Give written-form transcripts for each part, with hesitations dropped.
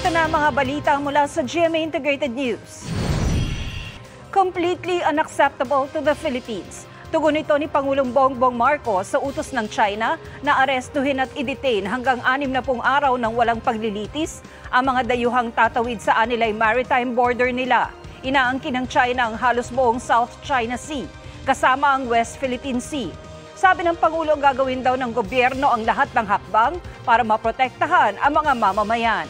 Ito na ang mga balita mula sa GMA Integrated News. Completely unacceptable to the Philippines. Tugon ito ni Pangulong Bongbong Marcos sa utos ng China na arestuhin at i-detain hanggang 60 araw ng walang paglilitis ang mga dayuhang tatawid sa Anilay Maritime Border nila. Inaangkin ng China ang halos buong South China Sea, kasama ang West Philippine Sea. Sabi ng Pangulo, gagawin daw ng gobyerno ang lahat ng hakbang para maprotektahan ang mga mamamayan.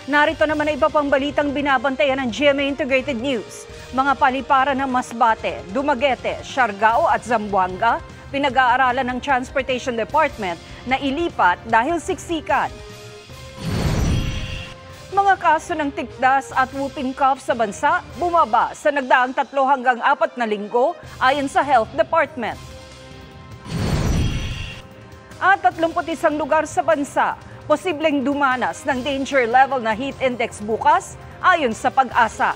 Narito naman ang iba pang balitang binabantayan ng GMA Integrated News. Mga paliparan ng Masbate, Dumaguete, Siargao at Zamboanga, pinag-aaralan ng Transportation Department na ilipat dahil siksikan. Mga kaso ng tikdas at whooping cough sa bansa bumaba sa nagdaang 3 hanggang 4 na linggo ayon sa Health Department. At 31 lugar sa bansa posibleng dumanas ng danger level na heat index bukas ayon sa Pag-asa.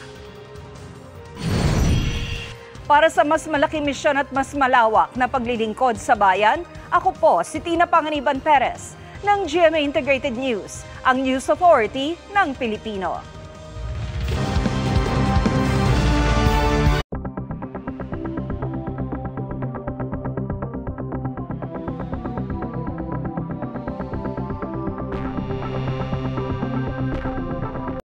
Para sa mas malaki misyon at mas malawak na paglilingkod sa bayan, ako po si Tina Panganiban Perez ng GMA Integrated News, ang News Authority ng Pilipino.